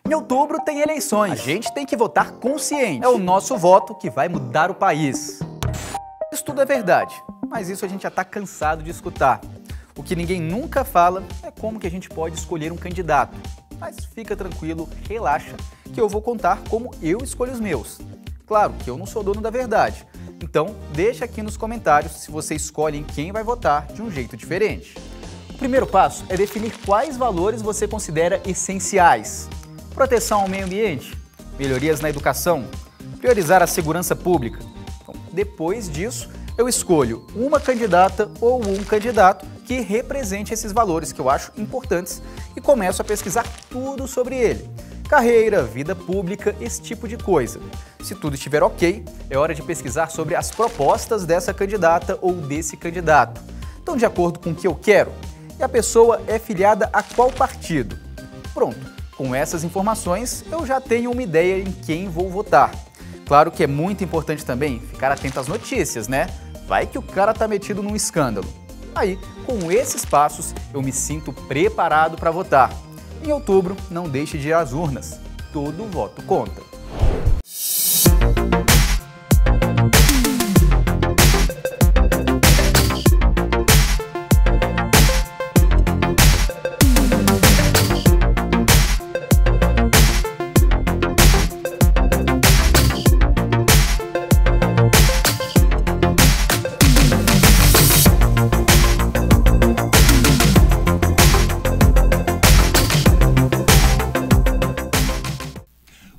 Em outubro tem eleições. A gente tem que votar consciente. É o nosso voto que vai mudar o país. Isso tudo é verdade, mas isso a gente já está cansado de escutar. O que ninguém nunca fala é como que a gente pode escolher um candidato. Mas fica tranquilo, relaxa, que eu vou contar como eu escolho os meus. Claro que eu não sou dono da verdade, então deixa aqui nos comentários se você escolhe em quem vai votar de um jeito diferente. O primeiro passo é definir quais valores você considera essenciais. Proteção ao meio ambiente, melhorias na educação, priorizar a segurança pública. Então, depois disso, eu escolho uma candidata ou um candidato que represente esses valores que eu acho importantes e começo a pesquisar tudo sobre ele. Carreira, vida pública, esse tipo de coisa. Se tudo estiver ok, é hora de pesquisar sobre as propostas dessa candidata ou desse candidato. Estão de acordo com o que eu quero? E a pessoa é filiada a qual partido? Pronto, com essas informações eu já tenho uma ideia em quem vou votar. Claro que é muito importante também ficar atento às notícias, né? Vai que o cara tá metido num escândalo. Aí, com esses passos, eu me sinto preparado para votar. Em outubro, não deixe de ir às urnas. Todo voto conta.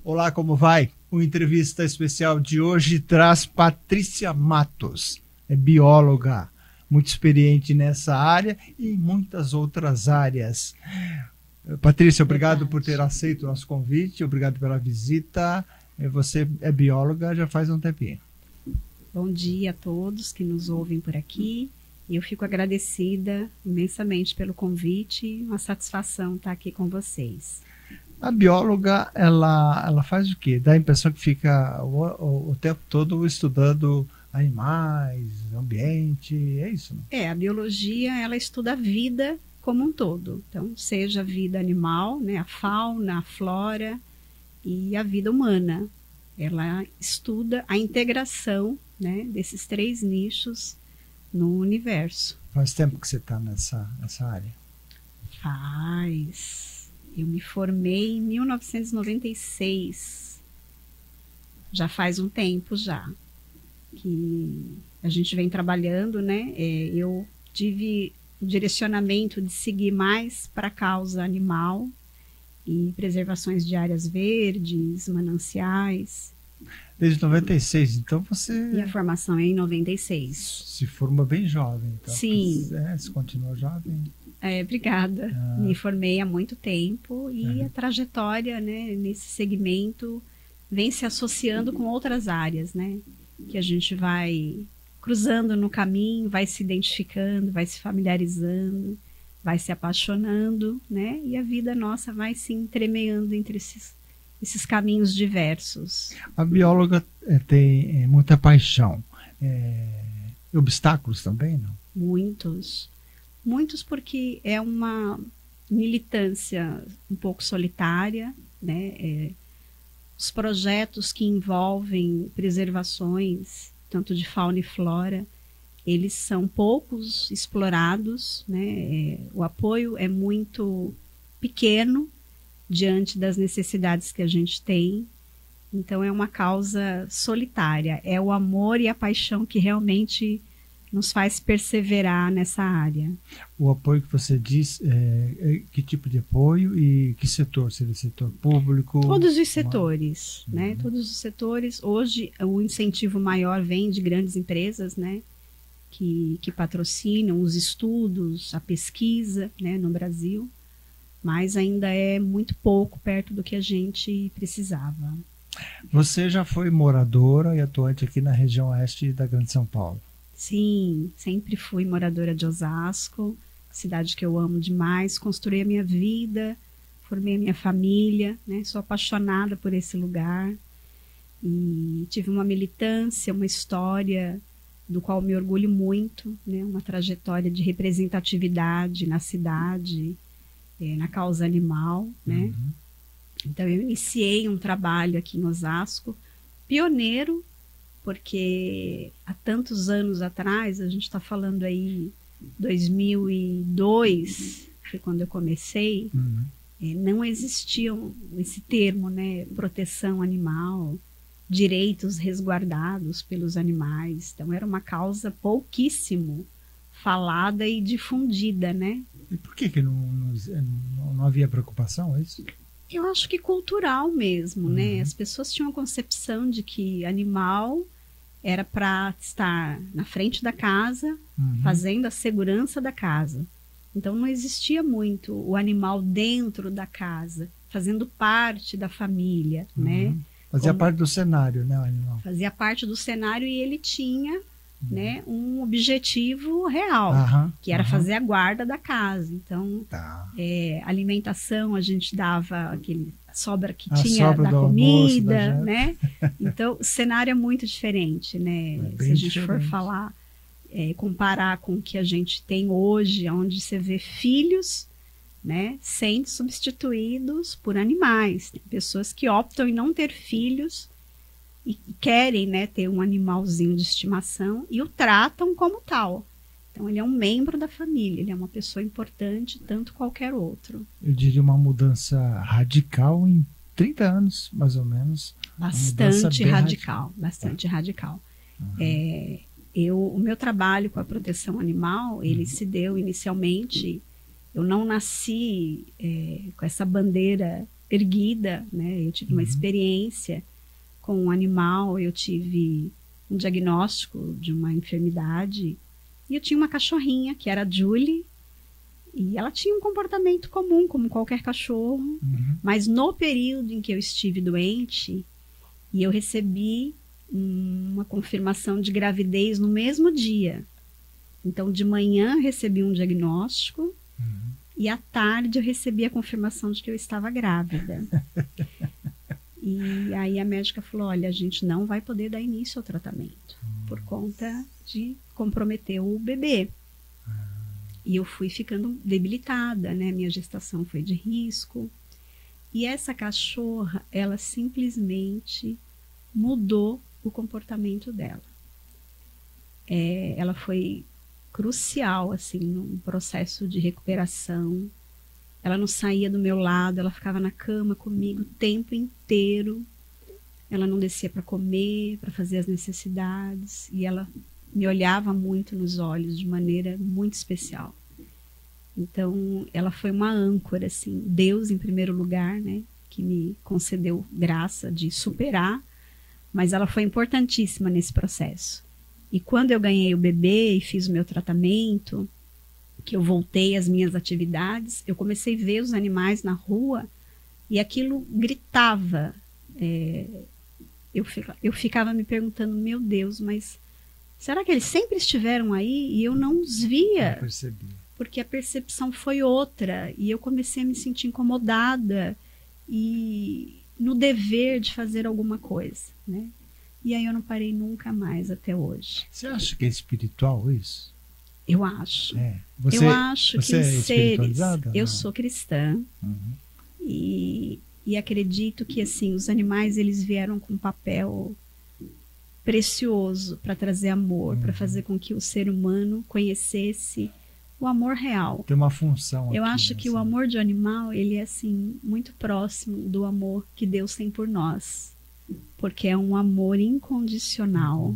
Olá, como vai? O entrevista especial de hoje traz Patrícia Matos. É bióloga, muito experiente nessa área e em muitas outras áreas. Patrícia, obrigado por ter aceito o nosso convite, obrigado pela visita. Você é bióloga já faz um tempinho. Bom dia a todos que nos ouvem por aqui. Eu fico agradecida imensamente pelo convite, uma satisfação estar aqui com vocês. A bióloga, ela faz o quê? Dá a impressão que fica o tempo todo estudando animais, ambiente, é isso? Né? A biologia, ela estuda a vida como um todo. Então, seja a vida animal, né, a fauna, a flora e a vida humana. Ela estuda a integração, né, desses três nichos no universo. Faz tempo que você está nessa área? Faz... Eu me formei em 1996, já faz um tempo já, que a gente vem trabalhando, né? Eu tive o direcionamento de seguir mais para a causa animal e preservações de áreas verdes, mananciais. Desde 96, então você... Minha formação é em 96. Se formou bem jovem, então. Sim. Você continuou jovem? Obrigada. Me formei há muito tempo e a trajetória, né, nesse segmento vem se associando com outras áreas, né, que a gente vai cruzando no caminho, vai se identificando, vai se familiarizando, vai se apaixonando, né, e a vida nossa vai se entremeando entre esses caminhos diversos. A bióloga tem muita paixão. Obstáculos também, não? Muitos porque é uma militância um pouco solitária, né? Os projetos que envolvem preservações, tanto de fauna e flora, eles são poucos explorados, né? O apoio é muito pequeno diante das necessidades que a gente tem. Então é uma causa solitária, é o amor e a paixão que realmente nos faz perseverar nessa área. O apoio que você diz, que tipo de apoio e que setor? Seria setor público? Todos os setores, né? Todos os setores. Hoje, o incentivo maior vem de grandes empresas, né? Que patrocinam os estudos, a pesquisa, né? No Brasil. Mas ainda é muito pouco perto do que a gente precisava. Você já foi moradora e atuante aqui na região oeste da Grande São Paulo? Sim, sempre fui moradora de Osasco, cidade que eu amo demais, construí a minha vida, formei a minha família, né? Sou apaixonada por esse lugar e tive uma militância, uma história do qual me orgulho muito, né? Uma trajetória de representatividade na cidade, na causa animal, né? Então, eu iniciei um trabalho aqui em Osasco, pioneiro, porque há tantos anos atrás, a gente está falando aí 2002, foi quando eu comecei, não existia esse termo, né, proteção animal, direitos resguardados pelos animais. Então, era uma causa pouquíssimo falada e difundida, né? E por que não havia preocupação, é isso? Eu acho que cultural mesmo, né? As pessoas tinham a concepção de que animal era para estar na frente da casa, fazendo a segurança da casa. Então, não existia muito o animal dentro da casa, fazendo parte da família, né? Fazia parte do cenário, né, o animal? Fazia parte do cenário e ele tinha, né, um objetivo real, que era fazer a guarda da casa. Então, alimentação, a gente dava aquele sobra que tinha da comida, almoço, né? Então, o cenário é muito diferente, né? Se a gente for falar, comparar com o que a gente tem hoje, onde você vê filhos, né, sendo substituídos por animais. Tem pessoas que optam em não ter filhos e querem, né, ter um animalzinho de estimação e o tratam como tal. Então, ele é um membro da família, ele é uma pessoa importante, tanto qualquer outro. Eu diria uma mudança radical em 30 anos, mais ou menos. Bastante radical, bastante radical. O meu trabalho com a proteção animal, ele se deu inicialmente... Eu não nasci com essa bandeira erguida, né? Eu tive uma experiência com um animal, eu tive um diagnóstico de uma enfermidade e eu tinha uma cachorrinha, que era a Julie, e ela tinha um comportamento comum, como qualquer cachorro, mas no período em que eu estive doente, e eu recebi uma confirmação de gravidez no mesmo dia. Então, de manhã eu recebi um diagnóstico, e à tarde eu recebi a confirmação de que eu estava grávida. E aí a médica falou, olha, a gente não vai poder dar início ao tratamento, por conta de comprometer o bebê. E eu fui ficando debilitada, né? Minha gestação foi de risco. E essa cachorra, ela simplesmente mudou o comportamento dela. Ela foi crucial, assim, no processo de recuperação. Ela não saía do meu lado, ela ficava na cama comigo o tempo inteiro. Ela não descia para comer, para fazer as necessidades, e ela me olhava muito nos olhos de maneira muito especial. Então, ela foi uma âncora, assim, Deus em primeiro lugar, né, que me concedeu graça de superar, mas ela foi importantíssima nesse processo. E quando eu ganhei o bebê e fiz o meu tratamento, que eu voltei às minhas atividades, eu comecei a ver os animais na rua e aquilo gritava. Eu ficava me perguntando, meu Deus, mas será que eles sempre estiveram aí e eu não os via? Não percebi. Porque a percepção foi outra e eu comecei a me sentir incomodada e no dever de fazer alguma coisa, né? E aí eu não parei nunca mais até hoje. Você acha que é espiritual isso? Eu acho. Eu acho que os seres... Eu sou cristã e acredito que assim, os animais eles vieram com um papel precioso para trazer amor, para fazer com que o ser humano conhecesse o amor real. Tem uma função. Eu acho que o amor de animal ele é assim muito próximo do amor que Deus tem por nós. Porque é um amor incondicional.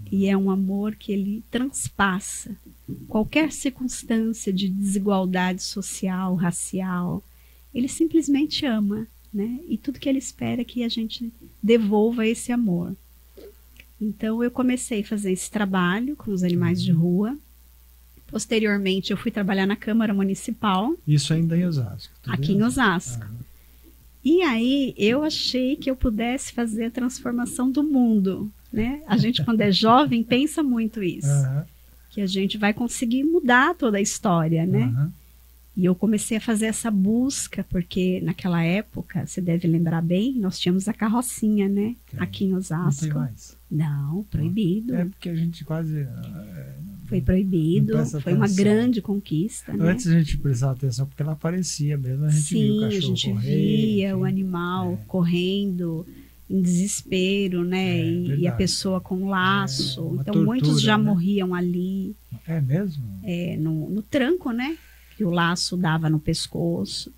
E é um amor que ele transpassa qualquer circunstância de desigualdade social, racial. Ele simplesmente ama, né? E tudo que ele espera é que a gente devolva esse amor. Então eu comecei a fazer esse trabalho com os animais de rua. Posteriormente eu fui trabalhar na Câmara Municipal. Isso ainda em Osasco. Aqui em Osasco. E aí eu achei que eu pudesse fazer a transformação do mundo, né? A gente quando é jovem pensa muito isso, que a gente vai conseguir mudar toda a história, né? E eu comecei a fazer essa busca, porque naquela época, você deve lembrar bem, nós tínhamos a carrocinha, né? Aqui em Osasco. Não tem mais? Não, proibido. É porque a gente quase Foi proibido, foi uma grande conquista. Antes a gente prestava atenção porque ela aparecia mesmo, a gente via o cachorro a gente correr, via o animal correndo em desespero, né? E a pessoa com laço. Então tortura, muitos já morriam ali. É mesmo? No tranco, né? Que o laço dava no pescoço.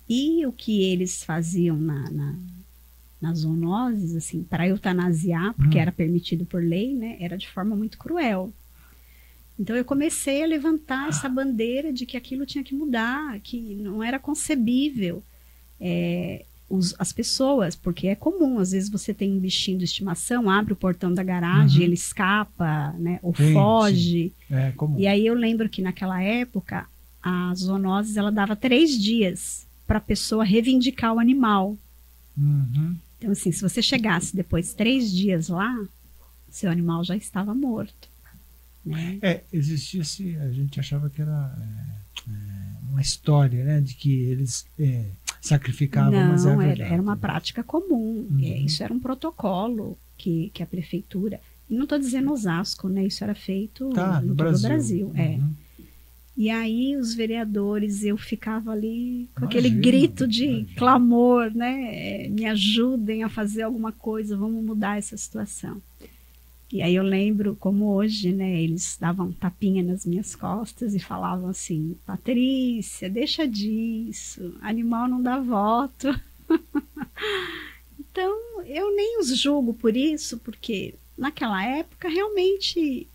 E o que eles faziam nas zoonoses, assim, para eutanasiar, porque era permitido por lei, né? Era de forma muito cruel. Então eu comecei a levantar essa bandeira de que aquilo tinha que mudar, que não era concebível. As pessoas, porque é comum, às vezes você tem um bichinho de estimação, abre o portão da garagem, ele escapa, né, ou foge. É comum. E aí eu lembro que naquela época, a zoonoses, ela dava 3 dias para a pessoa reivindicar o animal. Então, assim, se você chegasse depois 3 dias lá, seu animal já estava morto. Né? Existia a gente achava que era uma história, né, de que eles sacrificavam, mas era uma prática comum. Isso era um protocolo que a prefeitura, e não estou dizendo Osasco, né, isso era feito no todo o Brasil. E aí os vereadores, eu ficava ali com aquele grito de clamor, né, me ajudem a fazer alguma coisa, vamos mudar essa situação. E aí eu lembro como hoje, né, eles davam tapinha nas minhas costas e falavam assim: Patrícia, deixa disso, animal não dá voto. Então, eu nem os julgo por isso, porque naquela época realmente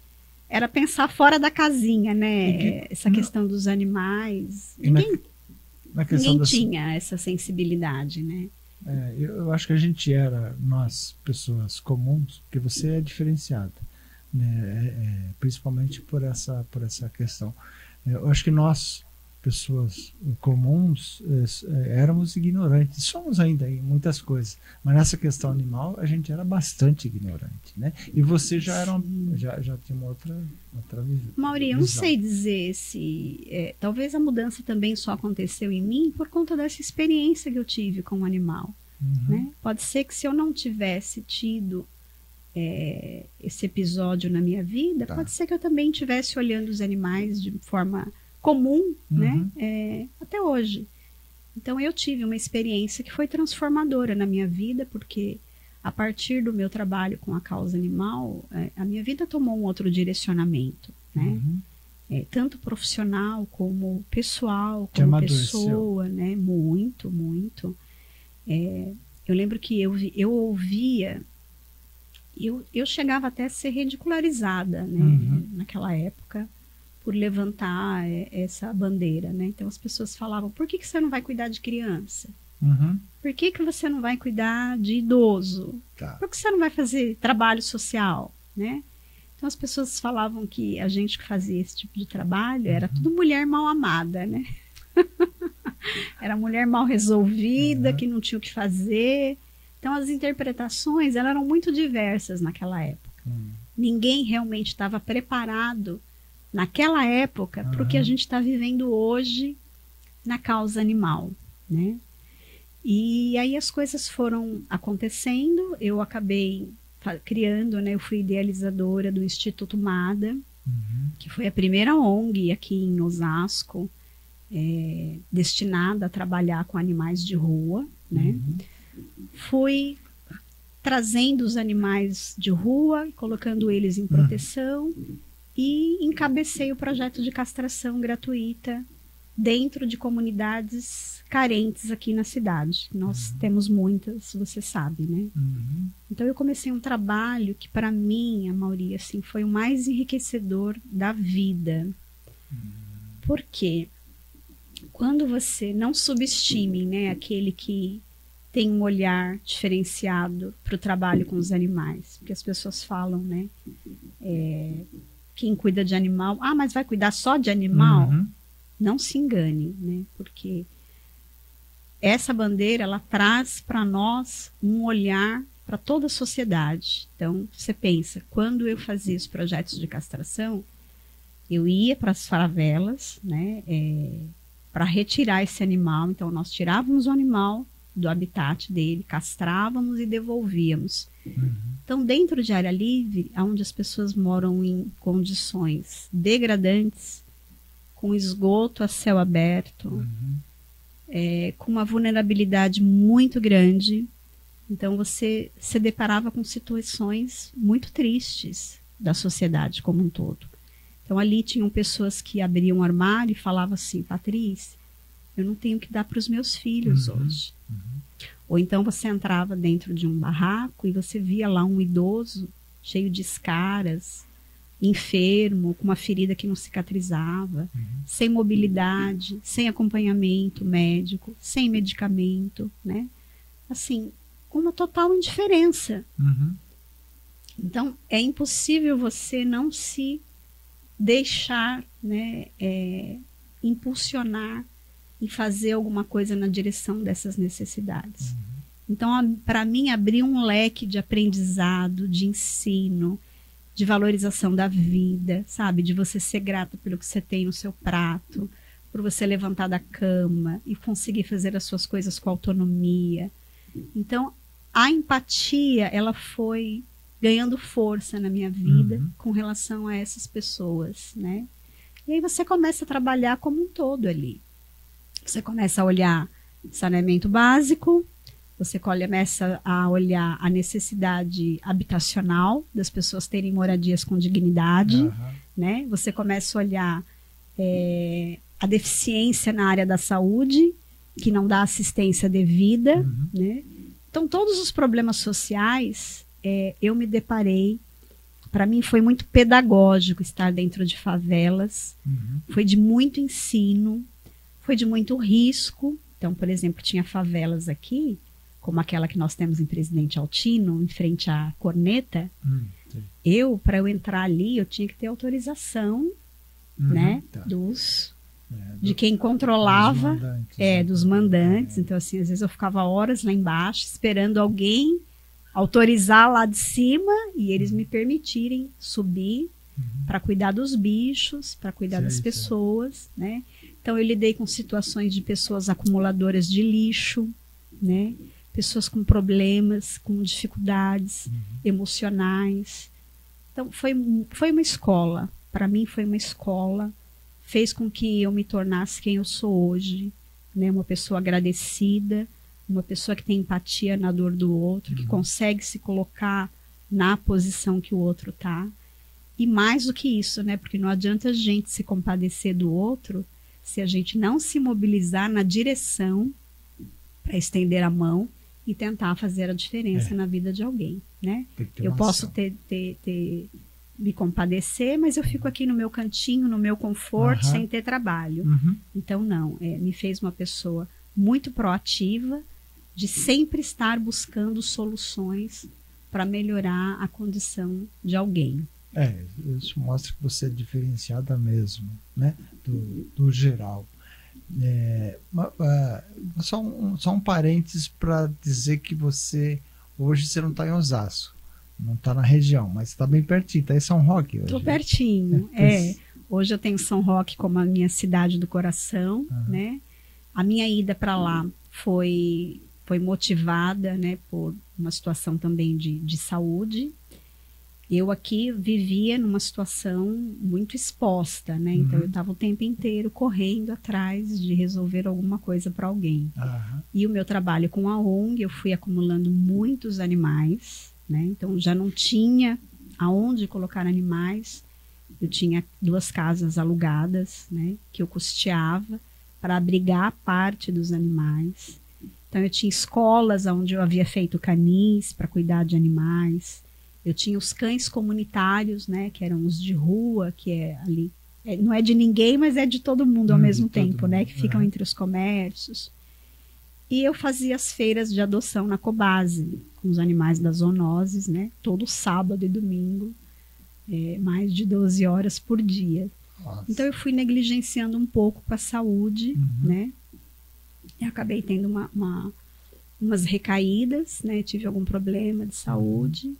era pensar fora da casinha, né, essa questão dos animais. Ninguém tinha essa sensibilidade, né? Eu acho que a gente nós, pessoas comuns, porque você é diferenciada, né? Principalmente por essa questão. Eu acho que nós, pessoas comuns, éramos ignorantes, somos ainda em muitas coisas, mas nessa questão animal a gente era bastante ignorante, né? E você já tinha uma outra Mauri, eu não sei dizer se talvez a mudança também só aconteceu em mim por conta dessa experiência que eu tive com o animal, né? Pode ser que se eu não tivesse tido esse episódio na minha vida, pode ser que eu também estivesse olhando os animais de forma comum, né? Até hoje. Então eu tive uma experiência que foi transformadora na minha vida, porque a partir do meu trabalho com a causa animal, a minha vida tomou um outro direcionamento, né? Tanto profissional como pessoal, como pessoa, né? Muito, muito. Eu lembro que eu ouvia, eu chegava até a ser ridicularizada, né? Naquela época, por levantar essa bandeira, né? Então as pessoas falavam: por que você não vai cuidar de criança? Por que você não vai cuidar de idoso? Por que você não vai fazer trabalho social, né? Então as pessoas falavam que a gente que fazia esse tipo de trabalho era tudo mulher mal amada, né? Era mulher mal resolvida, que não tinha o que fazer. Então as interpretações eram muito diversas naquela época. Ninguém realmente estava preparado naquela época para o que a gente está vivendo hoje na causa animal, né? E aí as coisas foram acontecendo, eu acabei criando, né? Eu fui idealizadora do Instituto MADA, que foi a primeira ONG aqui em Osasco, destinada a trabalhar com animais de rua, né? Fui trazendo os animais de rua, colocando eles em proteção, e encabecei o projeto de castração gratuita dentro de comunidades carentes aqui na cidade. Nós temos muitas, você sabe, né? Então eu comecei um trabalho que para mim, Mauri, assim, foi o mais enriquecedor da vida. Por quê? Quando você não subestime, né, aquele que tem um olhar diferenciado para o trabalho com os animais, porque as pessoas falam, né, quem cuida de animal, mas vai cuidar só de animal? Não se engane, né? Porque essa bandeira, ela traz para nós um olhar para toda a sociedade. Então, você pensa, quando eu fazia os projetos de castração, eu ia para as favelas, né? Para retirar esse animal. Então, nós tirávamos o animal do habitat dele, castrávamos e devolvíamos. Então, dentro de área livre, onde as pessoas moram em condições degradantes, com esgoto a céu aberto, com uma vulnerabilidade muito grande, então você se deparava com situações muito tristes da sociedade como um todo. Então, ali tinham pessoas que abriam o armário e falavam assim: Patrícia, eu não tenho o que dar para os meus filhos hoje. Ou então você entrava dentro de um barraco e você via lá um idoso cheio de escaras, enfermo, com uma ferida que não cicatrizava, sem mobilidade, sem acompanhamento médico, sem medicamento, né? Assim, com uma total indiferença. Então, é impossível você não se deixar, né, impulsionar e fazer alguma coisa na direção dessas necessidades. Então, para mim, abrir um leque de aprendizado, de ensino, de valorização da vida, sabe? De você ser grata pelo que você tem no seu prato, por você levantar da cama e conseguir fazer as suas coisas com autonomia. Então, a empatia, ela foi ganhando força na minha vida com relação a essas pessoas, né? E aí você começa a trabalhar como um todo ali. Você começa a olhar saneamento básico, você começa a olhar a necessidade habitacional das pessoas terem moradias com dignidade, né? Você começa a olhar a deficiência na área da saúde, que não dá assistência devida, né? Então, todos os problemas sociais, eu me deparei. Para mim foi muito pedagógico estar dentro de favelas, foi de muito ensino, foi de muito risco. Então, por exemplo, tinha favelas aqui, como aquela que nós temos em Presidente Altino, em frente à Corneta. Para eu entrar ali, eu tinha que ter autorização, né, de quem controlava, dos mandantes. Então, assim, às vezes eu ficava horas lá embaixo, esperando alguém autorizar lá de cima e eles me permitirem subir para cuidar dos bichos, para cuidar das pessoas, né? Então, eu lidei com situações de pessoas acumuladoras de lixo, né? Pessoas com problemas, com dificuldades emocionais. Então, foi uma escola. Para mim, foi uma escola. Fez com que eu me tornasse quem eu sou hoje, né? Uma pessoa agradecida, uma pessoa que tem empatia na dor do outro, que consegue se colocar na posição que o outro está. E mais do que isso, né? Porque não adianta a gente se compadecer do outro se a gente não se mobilizar na direção para estender a mão e tentar fazer a diferença na vida de alguém, né? Eu posso me compadecer, mas eu fico aqui no meu cantinho, no meu conforto, sem ter trabalho. Então, não. Me fez uma pessoa muito proativa, de sempre estar buscando soluções para melhorar a condição de alguém. Isso mostra que você é diferenciada mesmo, né? Do geral. Só um parênteses para dizer que hoje você não está em Osasco, não está na região, mas está bem pertinho, está em São Roque hoje. Estou pertinho, Hoje eu tenho São Roque como a minha cidade do coração, né? A minha ida para lá foi motivada, né, por uma situação também de saúde. Eu aqui vivia numa situação muito exposta, né? Então eu estava o tempo inteiro correndo atrás de resolver alguma coisa para alguém. E o meu trabalho com a ONG, eu fui acumulando muitos animais, né? Então já não tinha aonde colocar animais. Eu tinha 2 casas alugadas, né, que eu custeava para abrigar parte dos animais. Então eu tinha escolas onde eu havia feito canis para cuidar de animais. Eu tinha os cães comunitários, né, que eram os de rua, que é ali. Não é de ninguém, mas é de todo mundo ao mesmo tempo, né, que ficam entre os comércios. E eu fazia as feiras de adoção na Cobase, com os animais das zoonoses, né, todo sábado e domingo, mais de 12 horas por dia. Nossa. Então eu fui negligenciando um pouco com a saúde, né, e acabei tendo umas recaídas, né, tive algum problema de saúde,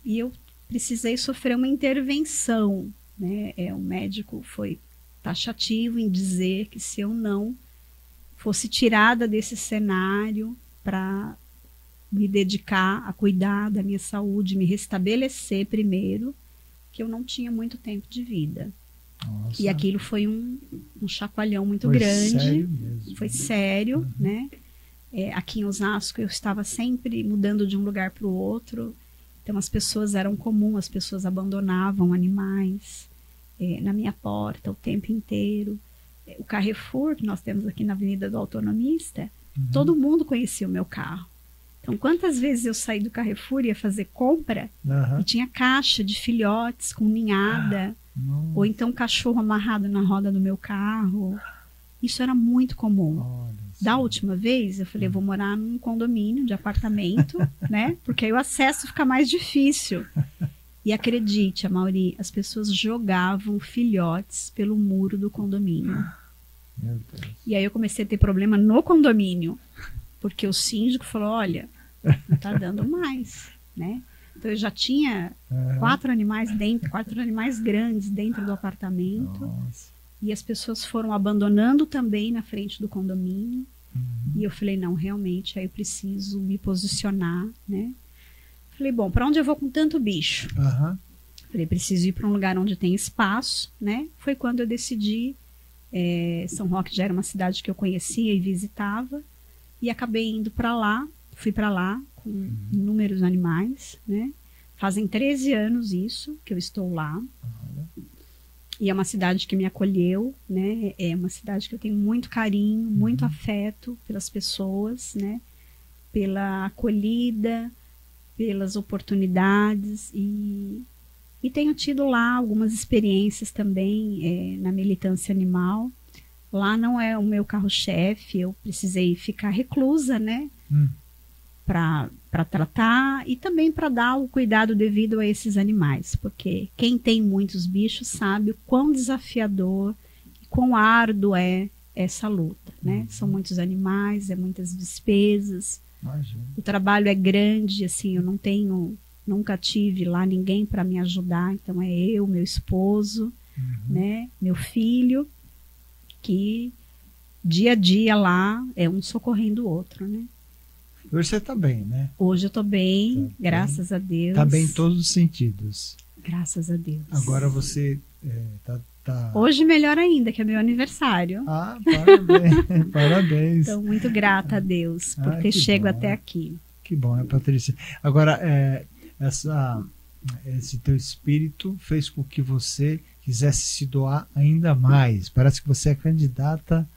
e eu precisei sofrer uma intervenção, né? O médico foi taxativo em dizer que se eu não fosse tirada desse cenário para me dedicar a cuidar da minha saúde, me restabelecer primeiro, que eu não tinha muito tempo de vida. Nossa. E aquilo foi um chacoalhão muito Foi grande. sério mesmo. Foi sério, né? Aqui em Osasco eu estava sempre mudando de um lugar para o outro. Então as pessoas eram comuns, as pessoas abandonavam animais na minha porta o tempo inteiro. O Carrefour, que nós temos aqui na Avenida do Autonomista, todo mundo conhecia o meu carro. Então, quantas vezes eu saí do Carrefour e ia fazer compra e tinha caixa de filhotes com ninhada, ou então cachorro amarrado na roda do meu carro. Isso era muito comum. Da última vez, eu falei, vou morar num condomínio de apartamento, né? Porque aí o acesso fica mais difícil. E acredite, Amaury, as pessoas jogavam filhotes pelo muro do condomínio. Meu Deus. E aí eu comecei a ter problema no condomínio, porque o síndico falou, olha, não está dando mais, né? Então eu já tinha 4 animais dentro, 4 animais grandes dentro do apartamento. Nossa. E as pessoas foram abandonando também na frente do condomínio. E eu falei, não, realmente, aí eu preciso me posicionar, né? Falei, bom, para onde eu vou com tanto bicho? Falei, preciso ir para um lugar onde tem espaço, né? Foi quando eu decidi, São Roque já era uma cidade que eu conhecia e visitava, e acabei indo para lá, fui para lá com inúmeros animais, né? Fazem 13 anos isso, que eu estou lá. E é uma cidade que me acolheu, né? É uma cidade que eu tenho muito carinho, muito afeto pelas pessoas, né? Pela acolhida, pelas oportunidades e tenho tido lá algumas experiências também na militância animal. Lá não é o meu carro-chefe, eu precisei ficar reclusa, né? Para tratar e também para dar o cuidado devido a esses animais, porque quem tem muitos bichos sabe o quão desafiador e quão árduo é essa luta, né? São muitos animais, muitas despesas. Imagina. O trabalho é grande, assim, eu nunca tive lá ninguém para me ajudar, então é eu, meu esposo, né? Meu filho, que dia a dia lá é um socorrendo o outro, né? Hoje você está bem, né? Hoje eu estou bem, graças a Deus. Está bem em todos os sentidos. Graças a Deus. Agora você tá... Hoje melhor ainda, que é meu aniversário. Ah, parabéns, parabéns. Estou muito grata a Deus por ter chego até aqui. Que bom, né, Patrícia? Agora, esse teu espírito fez com que você quisesse se doar ainda mais. Parece que você é candidata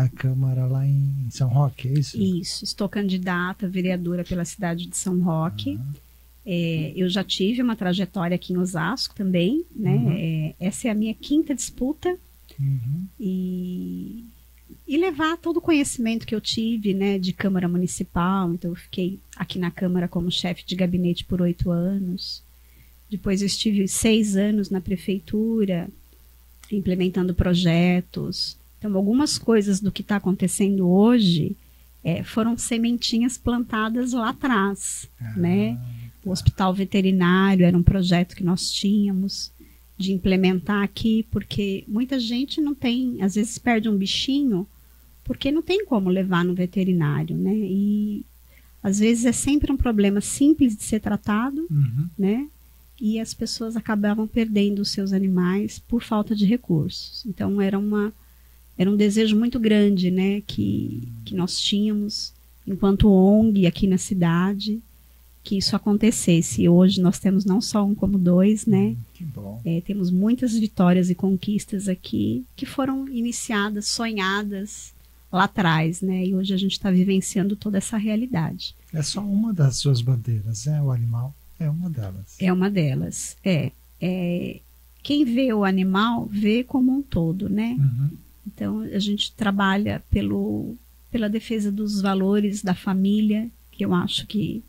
à Câmara lá em São Roque, é isso? Isso, estou candidata a vereadora pela cidade de São Roque. Eu já tive uma trajetória aqui em Osasco também, né? Essa é a minha 5ª disputa. E levar todo o conhecimento que eu tive, né, de Câmara Municipal. Então eu fiquei aqui na Câmara como chefe de gabinete por 8 anos. Depois eu estive 6 anos na prefeitura, implementando projetos. Então, algumas coisas do que está acontecendo hoje foram sementinhas plantadas lá atrás, né? O hospital veterinário era um projeto que nós tínhamos de implementar aqui, porque muita gente não tem, às vezes perde um bichinho, porque não tem como levar no veterinário, né? E às vezes é sempre um problema simples de ser tratado, né? E as pessoas acabavam perdendo os seus animais por falta de recursos. Então era um desejo muito grande, né, que nós tínhamos enquanto ONG aqui na cidade, que isso acontecesse. E hoje nós temos não só um como 2, né? Que bom. Temos muitas vitórias e conquistas aqui que foram iniciadas, sonhadas lá atrás, né? E hoje a gente está vivenciando toda essa realidade. É só uma das suas bandeiras, né? O animal é uma delas. É uma delas, quem vê o animal vê como um todo, né? Então a gente trabalha pela defesa dos valores da família, que eu acho que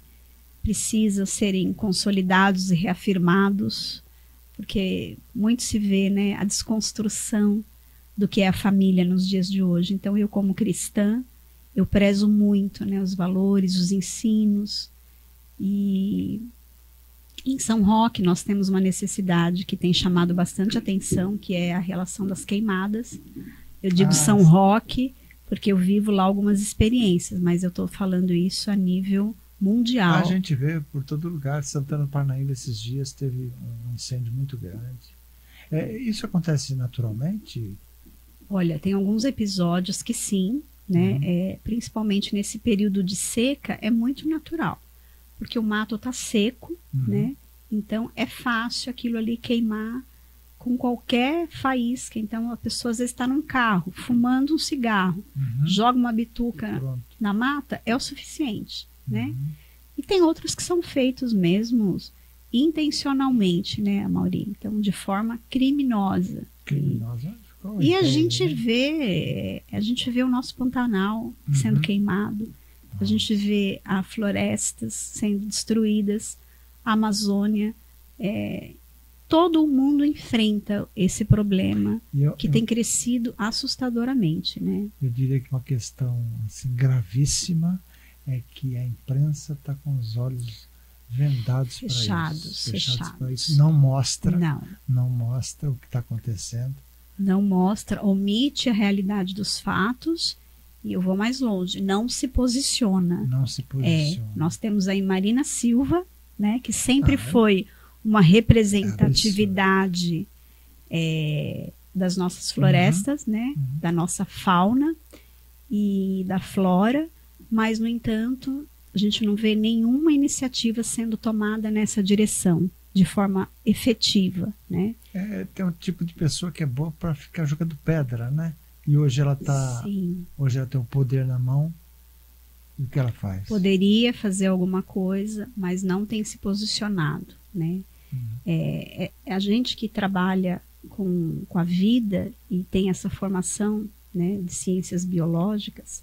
precisam serem consolidados e reafirmados, porque muito se vê, né, a desconstrução do que é a família nos dias de hoje. Então eu, como cristã, eu prezo muito, né, os valores, os ensinos. E em São Roque nós temos uma necessidade que tem chamado bastante atenção, que é a relação das queimadas. Eu digo São Roque porque eu vivo lá algumas experiências, mas eu estou falando isso a nível mundial. A gente vê por todo lugar. Santana do Parnaíba esses dias teve um incêndio muito grande. Isso acontece naturalmente? Olha, tem alguns episódios que sim, né? Principalmente nesse período de seca, é muito natural, porque o mato está seco, né? Então é fácil aquilo ali queimar com qualquer faísca. Então a pessoa às vezes está num carro, fumando um cigarro, joga uma bituca na mata, é o suficiente, né? E tem outros que são feitos mesmo intencionalmente, né, Amaury? Então, de forma criminosa. E a gente vê o nosso Pantanal sendo queimado, a gente vê as florestas sendo destruídas, a Amazônia, todo o mundo enfrenta esse problema que tem crescido assustadoramente, né? Eu diria que uma questão assim, gravíssima é que a imprensa está com os olhos vendados fechados para isso. Não mostra o que está acontecendo. Não mostra, omite a realidade dos fatos, e eu vou mais longe, não se posiciona. Nós temos aí Marina Silva, né, que sempre foi uma representatividade das nossas florestas, né, da nossa fauna e da flora, mas, no entanto, a gente não vê nenhuma iniciativa sendo tomada nessa direção, de forma efetiva, né? Tem um tipo de pessoa que é boa para ficar jogando pedra, né? E hoje ela tem o poder na mão. E o que ela faz? Poderia fazer alguma coisa, mas não tem se posicionado, né? A gente que trabalha com a vida e tem essa formação, né, de ciências biológicas,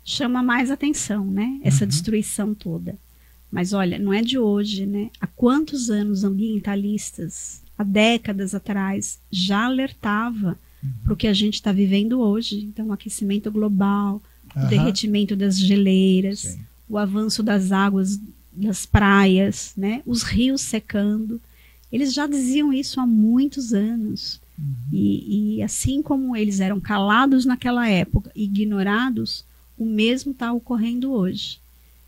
chama mais atenção, né? Essa destruição toda. Mas olha, não é de hoje, né? Há quantos anos ambientalistas, há décadas atrás, já alertava para o que a gente está vivendo hoje. Então, o aquecimento global, o derretimento das geleiras, o avanço das águas das praias, né? Os rios secando. Eles já diziam isso há muitos anos. E assim como eles eram calados naquela época, ignorados, o mesmo está ocorrendo hoje.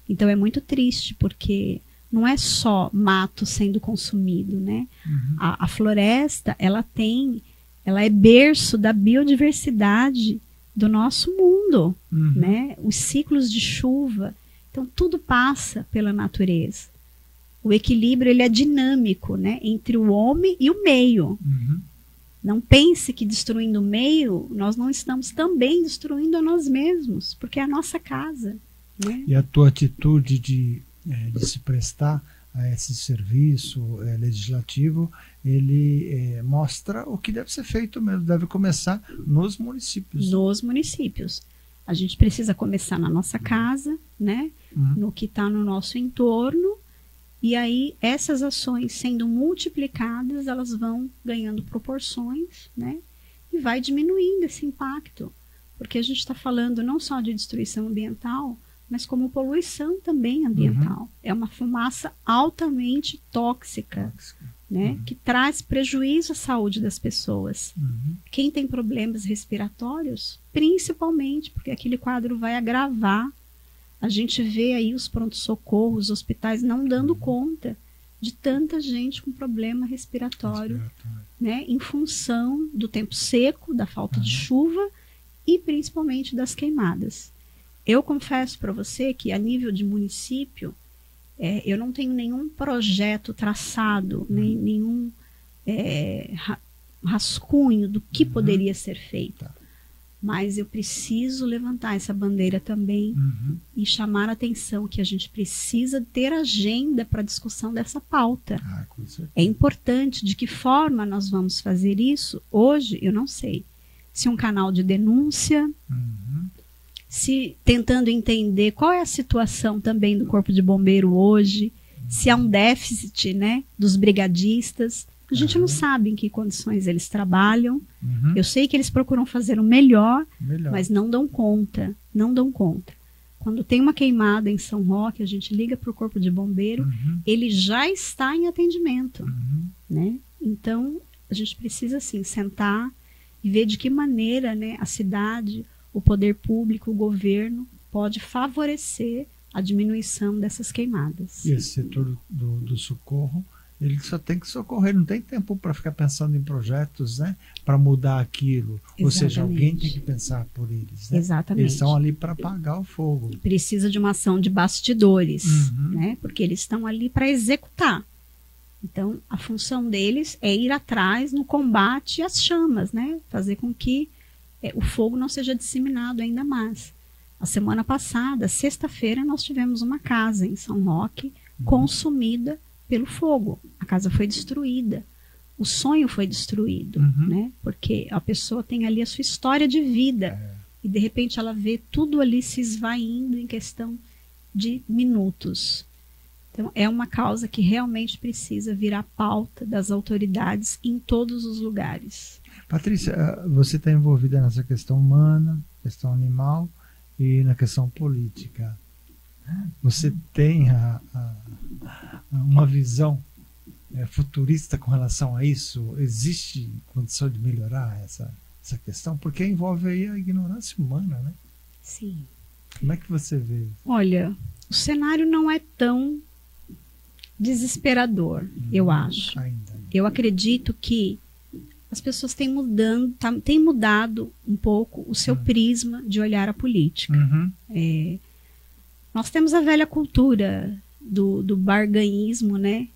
Então é muito triste, porque não é só mato sendo consumido, né? A floresta, ela é berço da biodiversidade do nosso mundo, né? Os ciclos de chuva, então tudo passa pela natureza. O equilíbrio, ele é dinâmico, né? Entre o homem e o meio. Não pense que destruindo o meio, nós não estamos também destruindo a nós mesmos, porque é a nossa casa. Né? E a tua atitude de se prestar a esse serviço legislativo, ele mostra o que deve ser feito mesmo, deve começar nos municípios. Nos municípios. A gente precisa começar na nossa casa, né? No que está no nosso entorno, e aí essas ações sendo multiplicadas, elas vão ganhando proporções, né? E vai diminuindo esse impacto, porque a gente está falando não só de destruição ambiental, mas como poluição também ambiental. É uma fumaça altamente tóxica, né? Que traz prejuízo à saúde das pessoas. Quem tem problemas respiratórios, principalmente, porque aquele quadro vai agravar. A gente vê aí os pronto-socorros, os hospitais não dando conta de tanta gente com problema respiratório, né? Em função do tempo seco, da falta de chuva e principalmente das queimadas. Eu confesso para você que, a nível de município, eu não tenho nenhum projeto traçado, nem nenhum rascunho do que poderia ser feito. Mas eu preciso levantar essa bandeira também e chamar a atenção que a gente precisa ter agenda para a discussão dessa pauta. É importante. De que forma nós vamos fazer isso? Hoje, eu não sei. Se um canal de denúncia... se tentando entender qual é a situação também do Corpo de Bombeiro hoje, se há um déficit, né, dos brigadistas. A gente não sabe em que condições eles trabalham. Eu sei que eles procuram fazer o melhor, mas não dão conta. Quando tem uma queimada em São Roque, a gente liga para o Corpo de Bombeiro, ele já está em atendimento. Né? Então, a gente precisa, assim, sentar e ver de que maneira, né, a cidade, o poder público, o governo, pode favorecer a diminuição dessas queimadas. E esse setor do socorro, ele só tem que socorrer, não tem tempo para ficar pensando em projetos, né, para mudar aquilo. Exatamente. Ou seja, alguém tem que pensar por eles. Né? Exatamente. Eles estão ali para apagar o fogo. Precisa de uma ação de bastidores, né, porque eles estão ali para executar. Então, a função deles é ir atrás no combate às chamas, né, fazer com que o fogo não seja disseminado ainda mais. A semana passada, sexta-feira, nós tivemos uma casa em São Roque consumida pelo fogo. A casa foi destruída. O sonho foi destruído, né? Porque a pessoa tem ali a sua história de vida. E, de repente, ela vê tudo ali se esvaindo em questão de minutos. Então, é uma causa que realmente precisa virar pauta das autoridades em todos os lugares. Patrícia, você está envolvida nessa questão humana, questão animal e na questão política. Você tem uma visão futurista com relação a isso? Existe condição de melhorar essa questão? Porque envolve aí a ignorância humana, né? Sim. Como é que você vê isso? Olha, o cenário não é tão desesperador, eu acho. Ainda. Eu acredito que as pessoas têm mudado um pouco o seu prisma de olhar a política. Nós temos a velha cultura do barganhismo, né?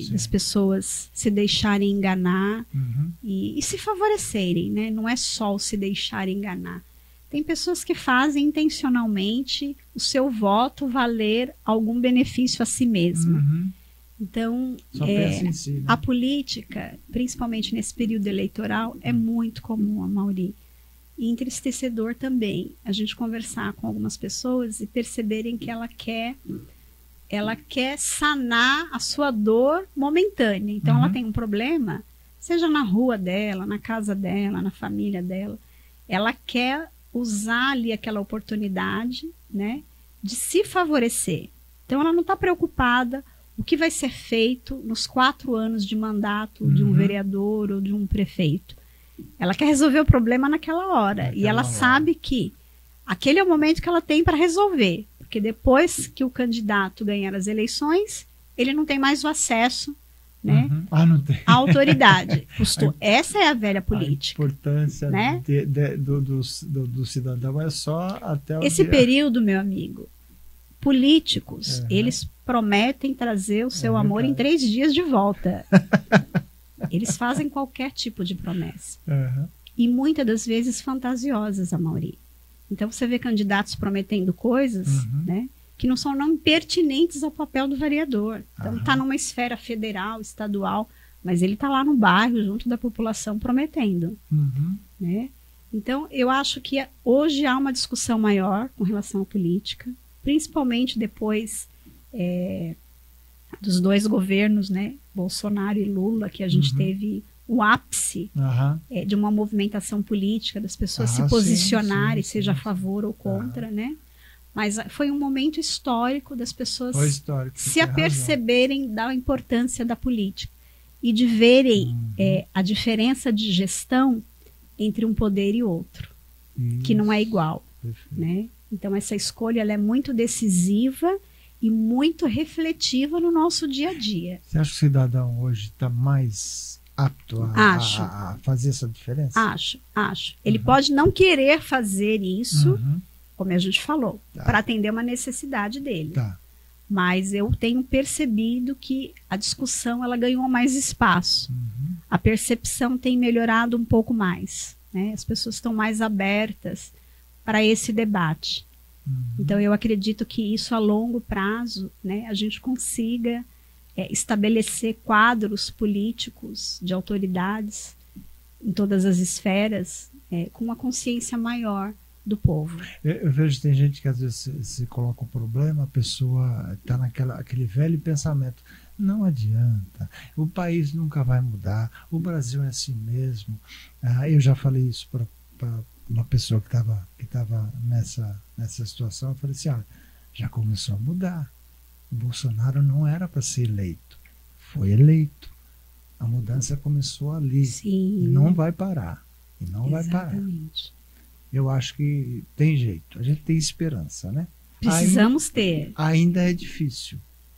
Das pessoas se deixarem enganar e se favorecerem, né? Não é só o se deixar enganar. Tem pessoas que fazem intencionalmente o seu voto valer algum benefício a si mesmo. Então, si, né? a política, principalmente nesse período eleitoral, é muito comum, Amaury. E entristecedor também a gente conversar com algumas pessoas e perceberem que ela quer sanar a sua dor momentânea. Então, ela tem um problema, seja na rua dela, na casa dela, na família dela. Ela quer usar ali aquela oportunidade, né, de se favorecer. Então, ela não está preocupada o que vai ser feito nos 4 anos de mandato de um vereador ou de um prefeito. Ela quer resolver o problema naquela hora. E ela sabe que aquele é o momento que ela tem para resolver. Porque depois que o candidato ganhar as eleições, ele não tem mais o acesso, né, não tem. à autoridade. Essa é a velha política. A importância, né, do cidadão é só até o esse período, meu amigo. Políticos, eles prometem trazer o seu amor em 3 dias de volta. Eles fazem qualquer tipo de promessa. E muitas das vezes fantasiosas, Amaury. Então você vê candidatos prometendo coisas, né, que não são pertinentes ao papel do vereador. Então está numa esfera federal, estadual, mas ele está lá no bairro, junto da população, prometendo. Né? Então eu acho que hoje há uma discussão maior com relação à política, principalmente depois dos 2 governos, né, Bolsonaro e Lula, que a gente teve o ápice de uma movimentação política, das pessoas se posicionarem, seja a favor ou contra, né? Mas foi um momento histórico das pessoas se aperceberem da importância da política e de verem a diferença de gestão entre um poder e outro, que não é igual, né? Então essa escolha ela é muito decisiva e muito refletiva no nosso dia a dia. Você acha que o cidadão hoje está mais apto a fazer essa diferença? Acho. Ele pode não querer fazer isso, como a gente falou, para atender uma necessidade dele. Mas eu tenho percebido que a discussão ela ganhou mais espaço. A percepção tem melhorado um pouco mais, né? As pessoas estão mais abertas para esse debate. Então eu acredito que isso a longo prazo, né, a gente consiga estabelecer quadros políticos de autoridades em todas as esferas com uma consciência maior do povo. Eu vejo que tem gente que às vezes se coloca um problema, a pessoa está naquele velho pensamento, não adianta, o país nunca vai mudar, o Brasil é assim mesmo. Eu já falei isso para uma pessoa que estava nessa situação. Eu falei assim, já começou a mudar. O Bolsonaro não era para ser eleito, foi eleito. A mudança começou ali. Sim. E não vai parar. E não Exatamente. vai parar. Eu acho que tem jeito, a gente tem esperança, né? Precisamos ter. Ainda é difícil.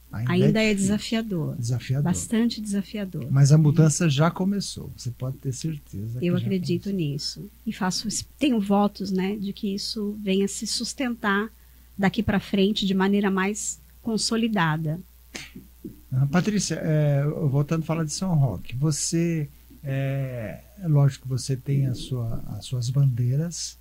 Ainda é desafiador. Desafiador. Bastante desafiador. Mas a mudança já começou. Você pode ter certeza. Eu acredito nisso. E tenho votos, né, de que isso venha se sustentar daqui para frente de maneira mais consolidada. Patrícia, voltando a falar de São Roque, você, é lógico que você tem as suas bandeiras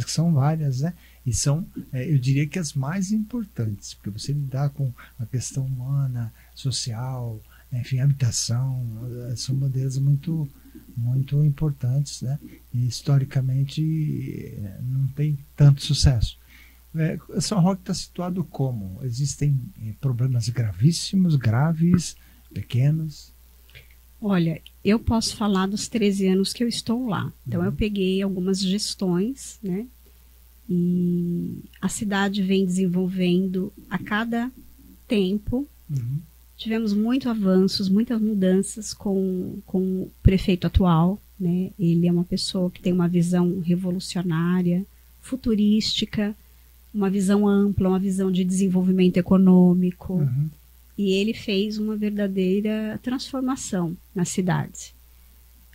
que são várias, né? E são, eu diria que as mais importantes, porque você lidar com a questão humana, social, enfim, habitação, são bandeiras muito, muito importantes, né? E historicamente não tem tanto sucesso. São Roque está situado como? Existem problemas gravíssimos, graves, pequenos? Olha, eu posso falar dos 13 anos que eu estou lá. Então, eu peguei algumas gestões, né? E a cidade vem desenvolvendo a cada tempo. Tivemos muitos avanços, muitas mudanças com o prefeito atual, né? Ele é uma pessoa que tem uma visão revolucionária, futurística, uma visão ampla, uma visão de desenvolvimento econômico. E ele fez uma verdadeira transformação na cidade.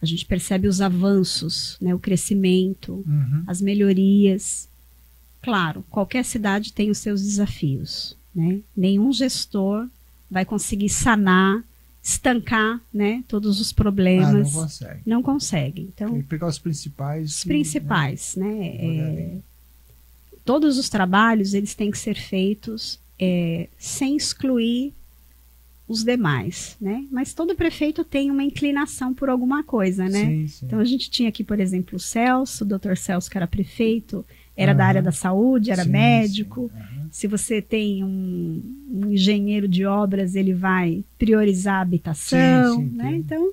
A gente percebe os avanços, né, o crescimento, as melhorias. Claro, qualquer cidade tem os seus desafios, né? Nenhum gestor vai conseguir sanar, estancar, né, todos os problemas. Não consegue. Não consegue. Então, tem que pegar os principais. Os principais, né? Todos os trabalhos, eles têm que ser feitos sem excluir os demais, né? Mas todo prefeito tem uma inclinação por alguma coisa, né? Sim, sim. Então a gente tinha aqui, por exemplo, o Dr. Celso, que era prefeito, era da área da saúde, era médico. Se você tem um engenheiro de obras, ele vai priorizar a habitação, né? Então,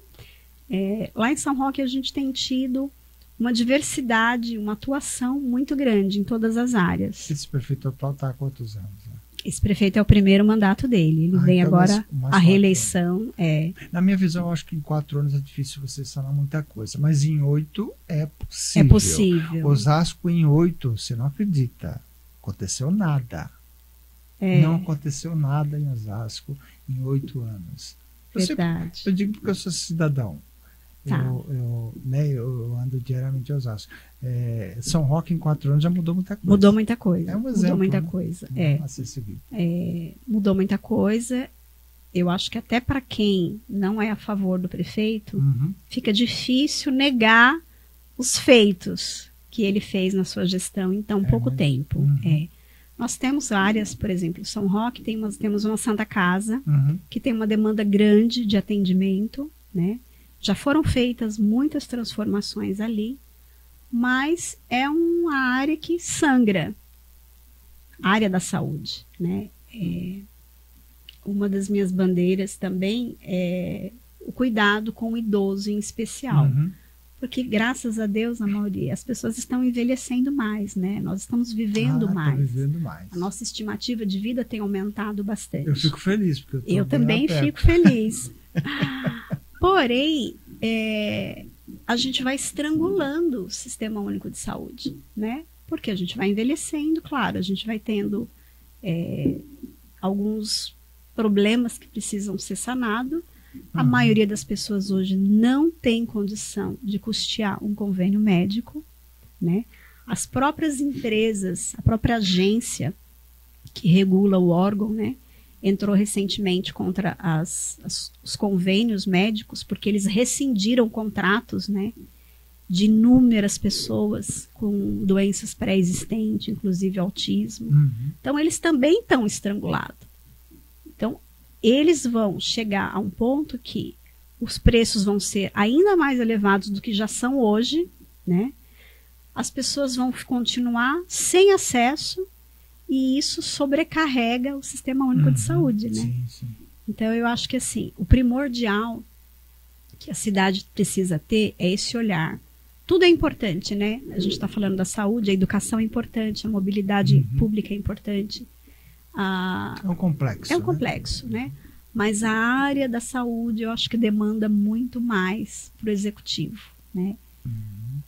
lá em São Roque a gente tem tido uma diversidade, uma atuação muito grande em todas as áreas. Esse prefeito atual está há quantos anos? Esse prefeito é o primeiro mandato dele. Ele vem então agora a reeleição. Na minha visão, eu acho que em 4 anos é difícil você sanar muita coisa, mas em 8 é possível. É possível. Osasco em 8, você não acredita. Aconteceu nada. Não aconteceu nada em Osasco em 8 anos. Verdade. Eu digo porque eu sou cidadão. Tá. Eu ando diariamente em Osasco. São Roque em 4 anos já mudou muita coisa. Mudou muita coisa. É um exemplo, mudou muita né? coisa. Mudou muita coisa. Eu acho que até para quem não é a favor do prefeito, fica difícil negar os feitos que ele fez na sua gestão em tão pouco tempo. Nós temos áreas, por exemplo, São Roque temos uma Santa Casa, que tem uma demanda grande de atendimento, né? Já foram feitas muitas transformações ali, mas é uma área que sangra, a área da saúde, né? Uma das minhas bandeiras também é o cuidado com o idoso em especial, porque graças a Deus, a maioria, as pessoas estão envelhecendo mais, né? Nós estamos vivendo mais. Vivendo mais. A nossa estimativa de vida tem aumentado bastante. Eu fico feliz, porque eu também fico feliz. Porém, a gente vai estrangulando o Sistema Único de Saúde, né? Porque a gente vai envelhecendo, claro, a gente vai tendo alguns problemas que precisam ser sanados. A maioria das pessoas hoje não tem condição de custear um convênio médico, né? As próprias empresas, a própria agência que regula o órgão, né, entrou recentemente contra os convênios médicos, porque eles rescindiram contratos, né, de inúmeras pessoas com doenças pré-existentes, inclusive autismo. Então, eles também estão estrangulados. Então, eles vão chegar a um ponto que os preços vão ser ainda mais elevados do que já são hoje, né? As pessoas vão continuar sem acesso e isso sobrecarrega o Sistema Único de Saúde, né? Sim, sim. Então, eu acho que assim, o primordial que a cidade precisa ter é esse olhar. Tudo é importante, né? A gente está falando da saúde, a educação é importante, a mobilidade pública é importante. É um complexo. É um complexo, né? Mas a área da saúde eu acho que demanda muito mais para o executivo, né?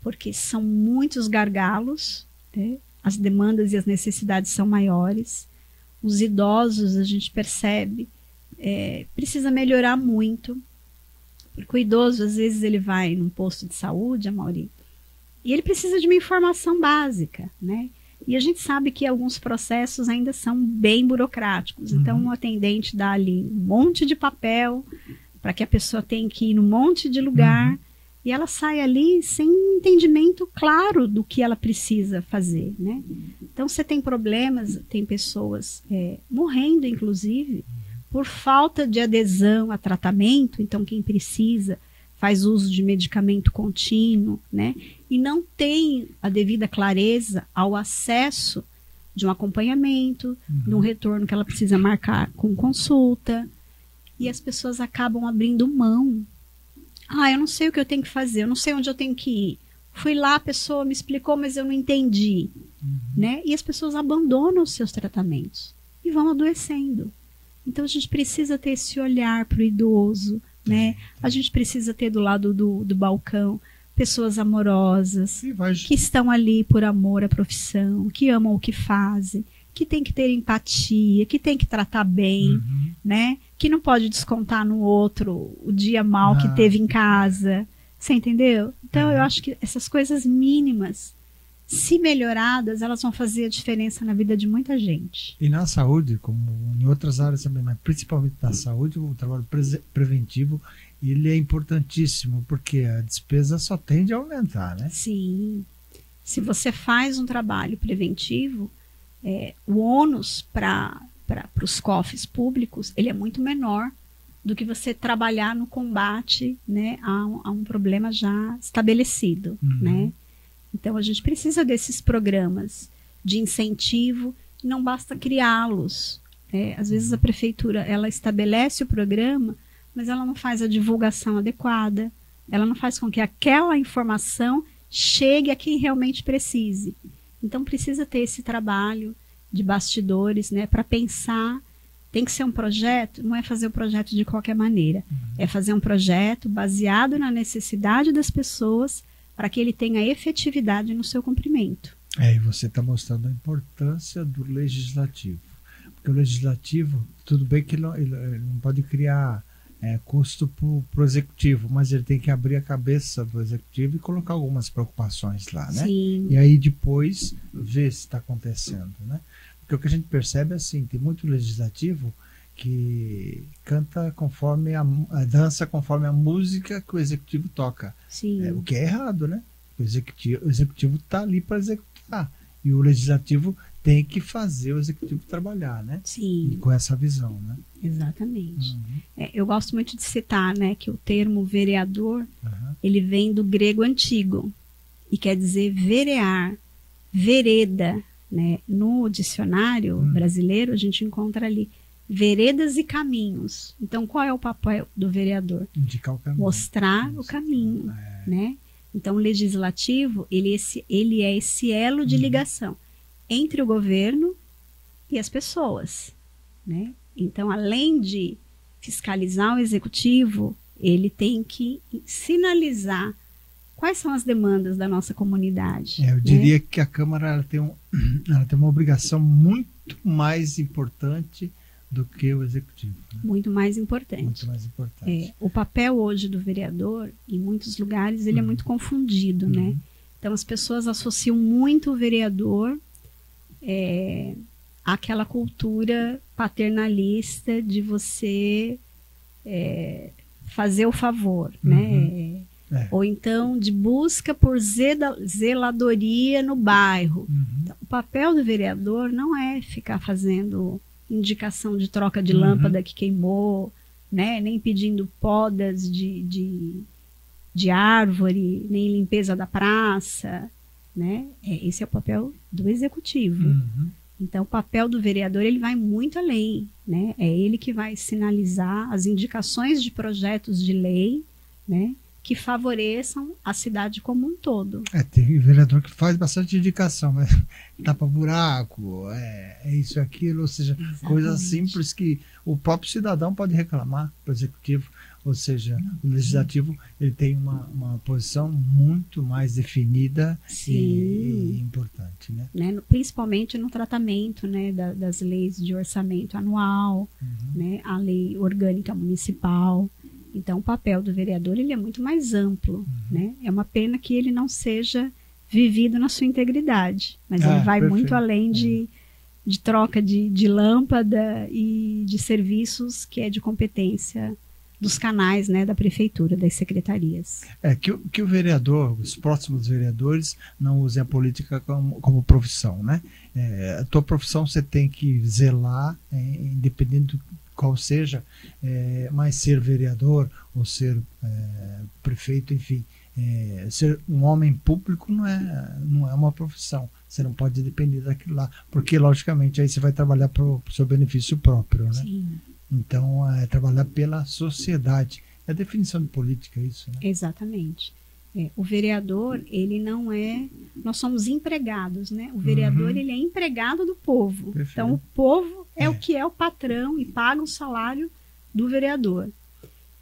Porque são muitos gargalos, né? as demandas e as necessidades são maiores. Os idosos, a gente percebe, precisa melhorar muito, porque o idoso, às vezes, ele vai num posto de saúde, Amaury, e ele precisa de uma informação básica, né? E a gente sabe que alguns processos ainda são bem burocráticos. Então, o atendente dá ali um monte de papel para que a pessoa tenha que ir num monte de lugar e ela sai ali sem entendimento claro do que ela precisa fazer, né? Então, você tem problemas, tem pessoas morrendo, inclusive, por falta de adesão a tratamento. Então, quem precisa faz uso de medicamento contínuo, né? E não tem a devida clareza ao acesso de um acompanhamento, de um retorno que ela precisa marcar com consulta. E as pessoas acabam abrindo mão. Eu não sei o que eu tenho que fazer, eu não sei onde eu tenho que ir. Fui lá, a pessoa me explicou, mas eu não entendi. Né? E as pessoas abandonam os seus tratamentos e vão adoecendo. Então, a gente precisa ter esse olhar para o idoso, né? A gente precisa ter do lado do balcão pessoas amorosas, que estão ali por amor à profissão, que amam o que fazem, que tem que ter empatia, que tem que tratar bem, né? Que não pode descontar no outro o dia mal que teve em casa. Você entendeu? Então, eu acho que essas coisas mínimas, se melhoradas, elas vão fazer a diferença na vida de muita gente. E na saúde, como em outras áreas também, mas principalmente na saúde, o trabalho preventivo, ele é importantíssimo, porque a despesa só tende a aumentar, né? Sim. Se você faz um trabalho preventivo, o ônus para os cofres públicos, ele é muito menor do que você trabalhar no combate, né, a um problema já estabelecido, né? Então, a gente precisa desses programas de incentivo, e não basta criá-los. Às vezes, a prefeitura ela estabelece o programa, mas ela não faz a divulgação adequada, ela não faz com que aquela informação chegue a quem realmente precise. Então, precisa ter esse trabalho de bastidores, né, para pensar. Tem que ser um projeto, não é fazer o projeto de qualquer maneira, é fazer um projeto baseado na necessidade das pessoas, para que ele tenha efetividade no seu cumprimento. E você está mostrando a importância do legislativo. Porque o legislativo, tudo bem que ele não pode criar custo para o executivo, mas ele tem que abrir a cabeça do executivo e colocar algumas preocupações lá, né? Sim. E aí depois ver se está acontecendo, né? Porque o que a gente percebe é assim, tem muito legislativo que canta conforme dança conforme a música que o executivo toca. Sim. O que é errado, né? O executivo está ali para executar. E o legislativo tem que fazer o executivo trabalhar, né? Sim. E com essa visão, né? Exatamente. Eu gosto muito de citar, né, que o termo vereador, ele vem do grego antigo e quer dizer verear, vereda, né? No dicionário brasileiro, a gente encontra ali veredas e caminhos. Então, qual é o papel do vereador? Indicar o caminho. Mostrar o caminho, né? Então, o legislativo, ele é esse elo de ligação entre o governo e as pessoas, né? Então, além de fiscalizar o executivo, ele tem que sinalizar quais são as demandas da nossa comunidade. Eu diria que a Câmara ela tem uma obrigação muito mais importante do que o executivo. Né? Muito mais importante. Muito mais importante. O papel hoje do vereador, em muitos lugares, ele é muito confundido, né? Então, as pessoas associam muito o vereador àquela cultura paternalista de você fazer o favor, né? Ou então de busca por zeladoria no bairro. Então, o papel do vereador não é ficar fazendo indicação de troca de lâmpada que queimou, né? Nem pedindo podas de árvore, nem limpeza da praça, né? Esse é o papel do executivo. Então, o papel do vereador ele vai muito além, né? É ele que vai sinalizar as indicações de projetos de lei, né? que favoreçam a cidade como um todo. Tem vereador que faz bastante indicação, mas tapa buraco, isso e aquilo, ou seja, exatamente, coisas simples que o próprio cidadão pode reclamar para o executivo, ou seja, o legislativo ele tem uma posição muito mais definida e importante, né? Principalmente no tratamento, né, das leis de orçamento anual, né, a lei orgânica municipal. Então, o papel do vereador ele é muito mais amplo, né? É uma pena que ele não seja vivido na sua integridade, mas ele vai perfeito, muito além de troca de lâmpada e de serviços que é de competência dos canais, né, da prefeitura, das secretarias. Que o vereador, os próximos vereadores, não usem a política como profissão, né? A tua profissão você tem que zelar, independente do qual seja, mas ser vereador ou ser prefeito, enfim, ser um homem público não é uma profissão. Você não pode depender daquilo lá, porque logicamente aí você vai trabalhar para o seu benefício próprio, né? Sim. Então, trabalhar pela sociedade. É a definição de política isso, né? Exatamente. O vereador, ele não é... Nós somos empregados, né? O vereador, ele é empregado do povo. Perfeito. Então, o povo é o que é o patrão e paga o salário do vereador.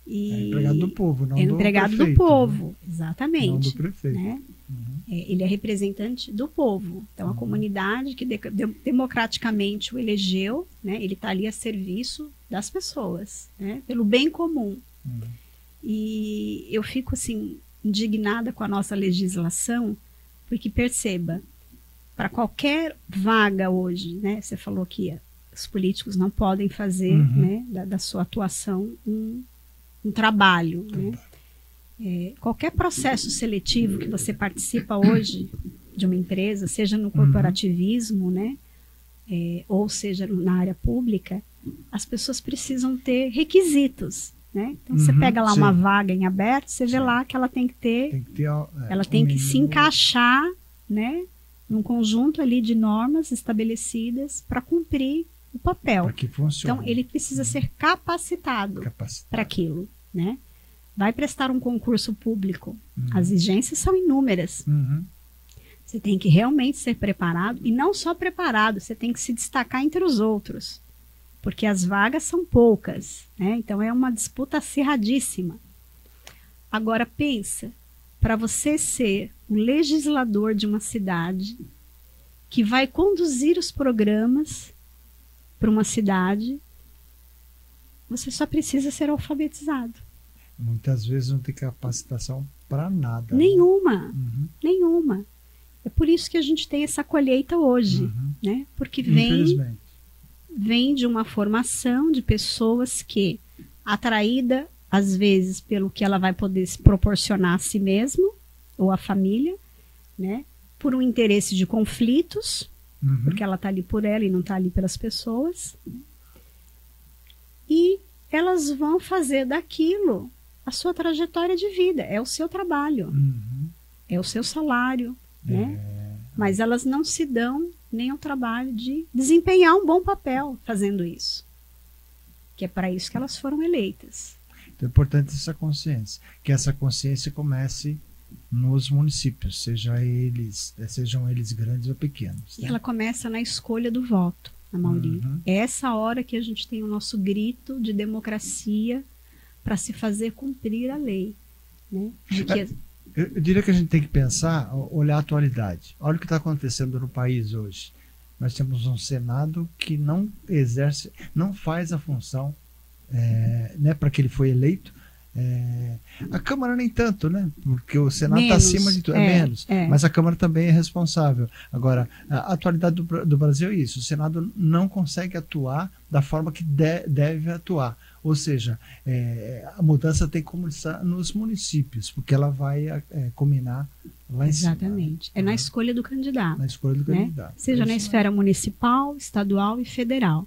É empregado do povo, não do prefeito. É empregado do povo, né? Exatamente. Não do prefeito. Né? Ele é representante do povo. Então, a comunidade que democraticamente o elegeu, né? Ele está ali a serviço das pessoas, né? Pelo bem comum. E eu fico, assim, indignada com a nossa legislação, porque perceba, para qualquer vaga hoje, né? Você falou que os políticos não podem fazer, né, da sua atuação um trabalho, né? Qualquer processo seletivo que você participa hoje de uma empresa, seja no corporativismo, né, ou seja na área pública, as pessoas precisam ter requisitos, né? Então você pega lá uma vaga em aberto, você vê lá que ela tem que ter, ela tem que se encaixar, né, num conjunto ali de normas estabelecidas para cumprir o papel. Para que funcione. Então ele precisa ser capacitado para aquilo, né? Vai prestar um concurso público, as exigências são inúmeras. Você tem que realmente ser preparado, e não só preparado, você tem que se destacar entre os outros, porque as vagas são poucas, né? Então é uma disputa acirradíssima. Agora pensa, para você ser o legislador de uma cidade que vai conduzir os programas para uma cidade, você só precisa ser alfabetizado. Muitas vezes não tem capacitação para nada. Nenhuma, nenhuma. É por isso que a gente tem essa colheita hoje, né? Porque vem de uma formação de pessoas que, atraída às vezes pelo que ela vai poder se proporcionar a si mesmo ou a família, né? Por um interesse de conflitos, porque ela está ali por ela e não está ali pelas pessoas, e elas vão fazer daquilo a sua trajetória de vida, é o seu trabalho, é o seu salário, né? Mas elas não se dão nem ao trabalho de desempenhar um bom papel fazendo isso, que é para isso que elas foram eleitas. Então é importante essa consciência, que essa consciência comece nos municípios, sejam eles grandes ou pequenos. E ela começa na escolha do voto, Amaury. É essa hora que a gente tem o nosso grito de democracia para se fazer cumprir a lei, né? Eu diria que a gente tem que pensar, olhar a atualidade. Olha o que está acontecendo no país hoje. Nós temos um Senado que não exerce, não faz a função, né, para que ele foi eleito. A Câmara nem tanto, né? Porque o Senado está acima de tudo, menos. Mas a Câmara também é responsável. Agora, a atualidade do Brasil é isso. O Senado não consegue atuar da forma que deve atuar. Ou seja, a mudança tem que começar nos municípios, porque ela vai culminar lá em cima. Exatamente. É na escolha do candidato. Na escolha do candidato. Seja na esfera municipal, estadual e federal.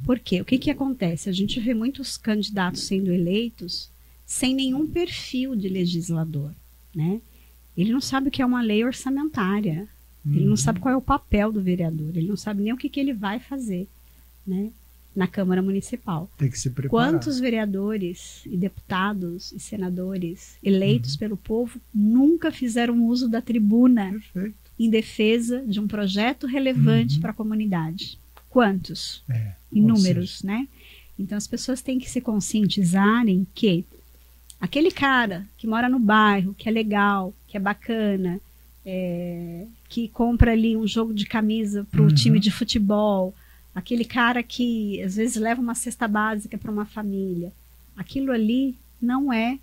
Por quê? O que acontece? A gente vê muitos candidatos sendo eleitos sem nenhum perfil de legislador, né? Ele não sabe o que é uma lei orçamentária, ele não sabe qual é o papel do vereador, ele não sabe nem o que ele vai fazer, né? na Câmara Municipal. Tem que se preparar. Quantos vereadores e deputados e senadores eleitos pelo povo nunca fizeram uso da tribuna em defesa de um projeto relevante para a comunidade? Quantos? Inúmeros, né? Então as pessoas têm que se conscientizarem que aquele cara que mora no bairro, que é legal, que é bacana, que compra ali um jogo de camisa para o time de futebol, aquele cara que às vezes leva uma cesta básica para uma família, aquilo ali não é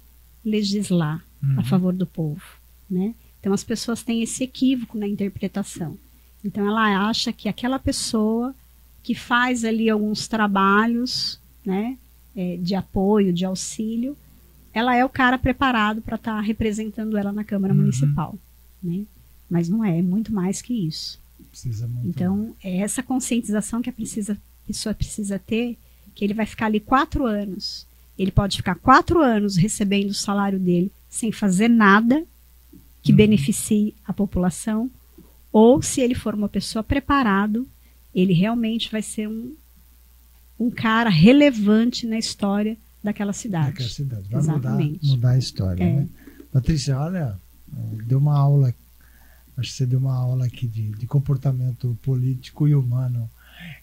legislar a favor do povo, né? Então as pessoas têm esse equívoco na interpretação. Então ela acha que aquela pessoa que faz ali alguns trabalhos, né, de apoio, de auxílio, ela é o cara preparado para estar representando ela na Câmara Municipal, né? Mas não é muito mais que isso. Então, é essa conscientização que a pessoa precisa ter, que ele vai ficar ali 4 anos. Ele pode ficar 4 anos recebendo o salário dele sem fazer nada que beneficie a população, ou se ele for uma pessoa preparado, ele realmente vai ser um cara relevante na história daquela cidade. Vai mudar a história. Né? Patrícia, olha, deu uma aula. Acho que você deu uma aula aqui de comportamento político e humano.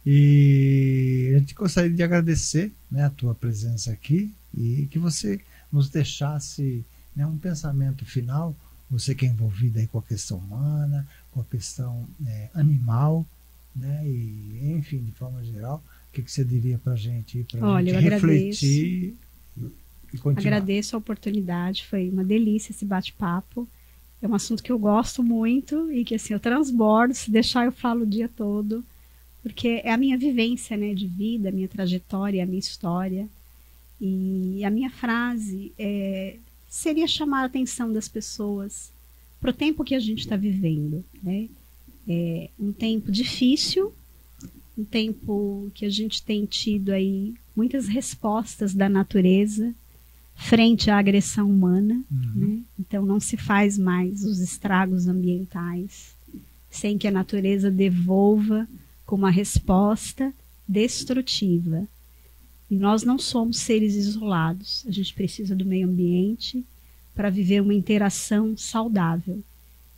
E a gente gostaria de agradecer, né, a tua presença aqui e que você nos deixasse, né, um pensamento final. Você que é envolvida aí com a questão humana, com a questão animal, né, e enfim, de forma geral, o que você diria para a gente? Olha, eu refletir e continuar. Agradeço a oportunidade, foi uma delícia esse bate-papo. É um assunto que eu gosto muito e que assim, eu transbordo, se deixar eu falo o dia todo, porque é a minha vivência, né, de vida, a minha trajetória, a minha história. E a minha frase seria chamar a atenção das pessoas para o tempo que a gente está vivendo, né? É um tempo difícil, um tempo que a gente tem tido aí muitas respostas da natureza frente à agressão humana, né? Então não se faz mais os estragos ambientais sem que a natureza devolva com uma resposta destrutiva. E nós não somos seres isolados, a gente precisa do meio ambiente para viver uma interação saudável.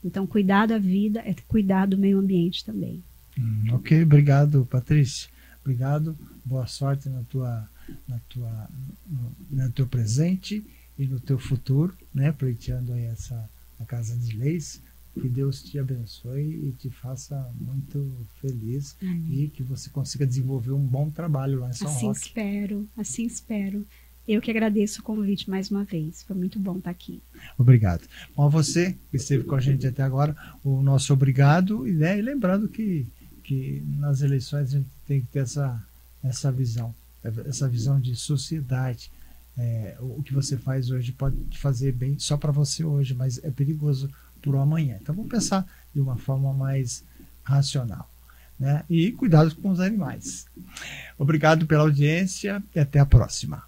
Então cuidar da vida é cuidar do meio ambiente também. Ok, obrigado, Patrícia. Obrigado, boa sorte no teu presente e no teu futuro, né, pleiteando aí a Casa de Leis. Que Deus te abençoe e te faça muito feliz. E que você consiga desenvolver um bom trabalho lá em São Roque. Assim espero. Eu que agradeço o convite mais uma vez. Foi muito bom estar aqui. Obrigado. Bom, a você que esteve com a gente até agora, o nosso obrigado. E lembrando que nas eleições a gente tem que ter essa visão de sociedade. O que você faz hoje pode fazer bem só para você hoje, mas é perigoso para o amanhã. Então vamos pensar de uma forma mais racional, né? E cuidado com os animais. Obrigado pela audiência e até a próxima.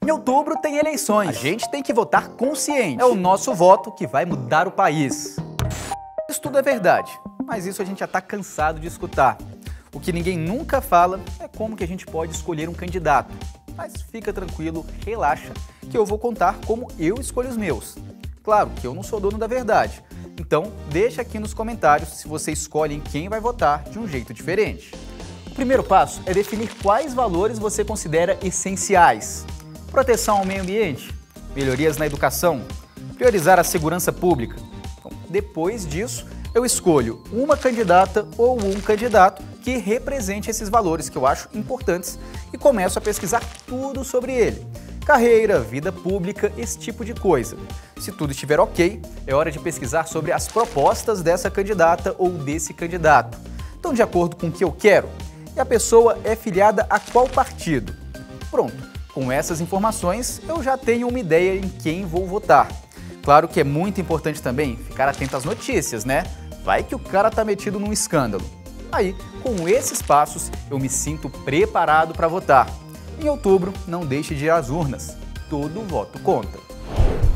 Em outubro tem eleições. A gente tem que votar consciente. É o nosso voto que vai mudar o país. Isso tudo é verdade, mas isso a gente já está cansado de escutar. O que ninguém nunca fala é como que a gente pode escolher um candidato. Mas fica tranquilo, relaxa, que eu vou contar como eu escolho os meus. Claro que eu não sou dono da verdade. Então, deixa aqui nos comentários se você escolhe em quem vai votar de um jeito diferente. O primeiro passo é definir quais valores você considera essenciais. Proteção ao meio ambiente, melhorias na educação, priorizar a segurança pública. Então, depois disso, eu escolho uma candidata ou um candidato que represente esses valores que eu acho importantes e começo a pesquisar tudo sobre ele. Carreira, vida pública, esse tipo de coisa. Se tudo estiver ok, é hora de pesquisar sobre as propostas dessa candidata ou desse candidato. Estão de acordo com o que eu quero? E a pessoa é filiada a qual partido? Pronto. Com essas informações, eu já tenho uma ideia em quem vou votar. Claro que é muito importante também ficar atento às notícias, né? Vai que o cara tá metido num escândalo. Aí, com esses passos, eu me sinto preparado para votar. Em outubro, não deixe de ir às urnas. Todo voto conta.